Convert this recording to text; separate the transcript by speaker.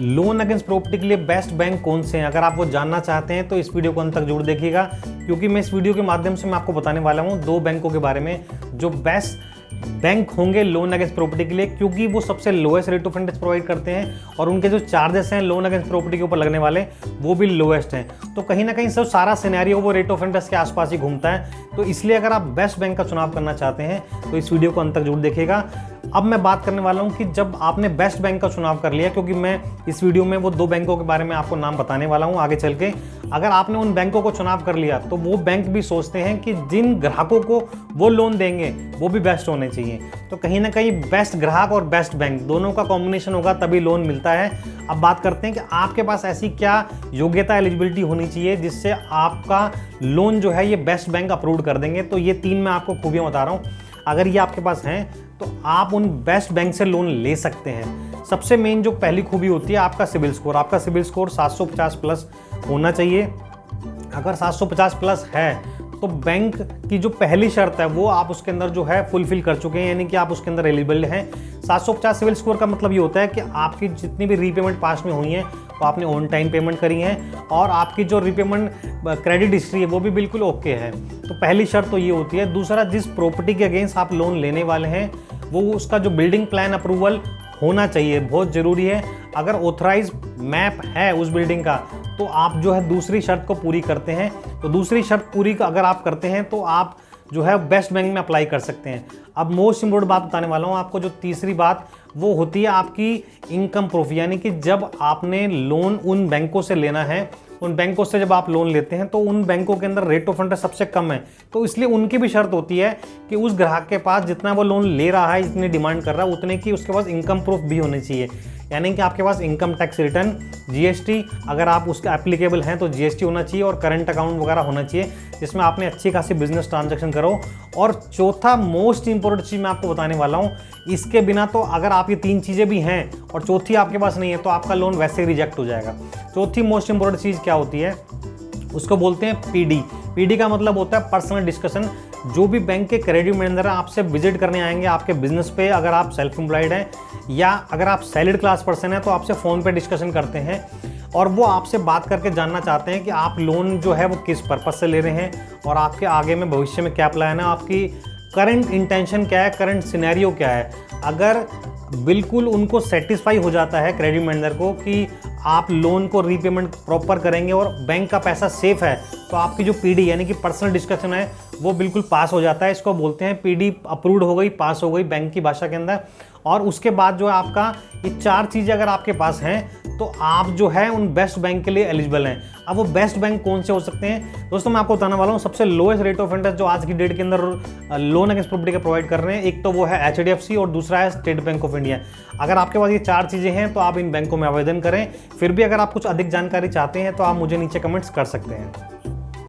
Speaker 1: Loan against property के लिए best bank कौन से हैं, अगर आप वो जानना चाहते हैं तो इस वीडियो को अंत तक जरूर देखिएगा, क्योंकि मैं इस वीडियो के माध्यम से मैं आपको बताने वाला हूँ 2 बैंकों के बारे में जो बेस्ट बैंक होंगे लोन अगेंस्ट प्रॉपर्टी के लिए, क्योंकि वो सबसे lowest rate of interest provide करते हैं और उनके जो चार्जेस हैं लोन अगेंस्ट प्रॉपर्टी के ऊपर लगने वाले वो भी लोएस्ट हैं। तो कहीं ना कहीं सब सारा सिनेरियो वो रेट ऑफ इंटरेस्ट के आसपास ही घूमता है। तो इसलिए अगर आप बेस्ट बैंक का चुनाव करना चाहते हैं तो इस वीडियो को अंत तक जरूर देखिएगा। अब मैं बात करने वाला हूं कि जब आपने बेस्ट बैंक का चुनाव कर लिया, क्योंकि मैं इस वीडियो में वो 2 बैंकों के बारे में आपको नाम बताने वाला हूं आगे चल के, अगर आपने उन बैंकों को चुनाव कर लिया तो वो बैंक भी सोचते हैं कि जिन ग्राहकों को वो लोन देंगे वो भी बेस्ट होने चाहिए। तो कहीं ना कहीं बेस्ट ग्राहक और बेस्ट बैंक दोनों का कॉम्बिनेशन होगा तभी लोन मिलता है। अब बात करते हैं कि आपके पास ऐसी क्या योग्यता एलिजिबिलिटी होनी चाहिए जिससे आपका लोन जो है ये बेस्ट बैंक अप्रूव कर देंगे। तो ये 3 मैं आपको खूबियाँ बता रहा हूँ, अगर ये आपके पास हैं तो आप उन बेस्ट बैंक से लोन ले सकते हैं। सबसे मेन जो पहली खूबी होती है आपका सिबिल स्कोर। आपका सिबिल स्कोर 750 प्लस होना चाहिए। अगर 750 प्लस है तो बैंक की जो पहली शर्त है वो आप उसके अंदर जो है फुलफिल कर चुके हैं, यानी कि आप उसके अंदर एलिजिबल हैं। 750 सिविल स्कोर का मतलब ये होता है कि आपकी जितनी भी रीपेमेंट पास में हुई हैं वो आपने ऑन टाइम पेमेंट करी हैं और आपकी जो रीपेमेंट क्रेडिट हिस्ट्री है वो भी बिल्कुल ओके है। तो पहली शर्त तो ये होती है। दूसरा, जिस प्रॉपर्टी के अगेंस्ट आप लोन लेने वाले हैं वो उसका जो बिल्डिंग प्लान अप्रूवल होना चाहिए, बहुत ज़रूरी है। अगर ऑथराइज मैप है उस बिल्डिंग का तो आप जो है दूसरी शर्त को पूरी करते हैं। तो दूसरी शर्त पूरी अगर आप करते हैं तो आप जो है बेस्ट बैंक में अप्लाई कर सकते हैं। अब मोस्ट इम्पोर्टेंट बात बताने वाला हूँ आपको, जो तीसरी बात वो होती है आपकी इनकम प्रूफ, यानी कि जब आपने लोन उन बैंकों से लेना है, उन बैंकों से जब आप लोन लेते हैं तो उन बैंकों के अंदर रेट ऑफ इंटरेस्ट सबसे कम है। तो इसलिए उनकी भी शर्त होती है कि उस ग्राहक के पास जितना वो लोन ले रहा है, जितनी डिमांड कर रहा है उतने की उसके पास इनकम प्रूफ भी होनी चाहिए। यानी कि आपके पास इनकम टैक्स रिटर्न, जीएसटी, अगर आप उसके एप्लीकेबल हैं तो जीएसटी होना चाहिए और करंट अकाउंट वगैरह होना चाहिए जिसमें आपने अच्छी खासी बिजनेस ट्रांजैक्शन करो। और चौथा मोस्ट इंपॉर्टेंट चीज़ मैं आपको बताने वाला हूँ, इसके बिना तो अगर आप ये 3 चीज़ें भी हैं और चौथी आपके पास नहीं है तो आपका लोन वैसे ही रिजेक्ट हो जाएगा। चौथी मोस्ट इंपॉर्टेंट चीज़ क्या होती है, उसको बोलते हैं पीडी। पीडी का मतलब होता है पर्सनल डिस्कशन। जो भी बैंक के क्रेडिट मैनेजर आपसे विजिट करने आएंगे आपके बिजनेस पे, अगर आप सेल्फ एम्प्लॉयड हैं या अगर आप सैलरीड क्लास पर्सन हैं तो आपसे फ़ोन पे डिस्कशन करते हैं और वो आपसे बात करके जानना चाहते हैं कि आप लोन जो है वो किस पर्पज़ से ले रहे हैं और आपके आगे में भविष्य में क्या प्लान है, आपकी करंट इंटेंशन क्या है, करंट सिनेरियो क्या है। अगर बिल्कुल उनको सेटिस्फाई हो जाता है क्रेडिट मैनेजर को कि आप लोन को रीपेमेंट प्रॉपर करेंगे और बैंक का पैसा सेफ है, तो आपकी जो पीडी यानी कि पर्सनल डिस्कशन है वो बिल्कुल पास हो जाता है। इसको बोलते हैं पीडी अप्रूव्ड हो गई, पास हो गई बैंक की भाषा के अंदर। और उसके बाद जो है आपका ये 4 चीज़ें अगर आपके पास हैं तो आप जो है उन बेस्ट बैंक के लिए एलिजिबल हैं। अब वो बेस्ट बैंक कौन से हो सकते हैं दोस्तों, मैं आपको बताने वाला हूँ। सबसे लोएस्ट रेट ऑफ इंटरेस्ट जो आज की डेट के अंदर लोन अगेंस्ट प्रॉपर्टी का प्रोवाइड कर रहे हैं, एक तो वो है HDFC और दूसरा है स्टेट बैंक ऑफ इंडिया। अगर आपके पास ये 4 चीज़ें हैं तो आप इन बैंकों में आवेदन करें। फिर भी अगर आप कुछ अधिक जानकारी चाहते हैं तो आप मुझे नीचे कमेंट्स कर सकते हैं।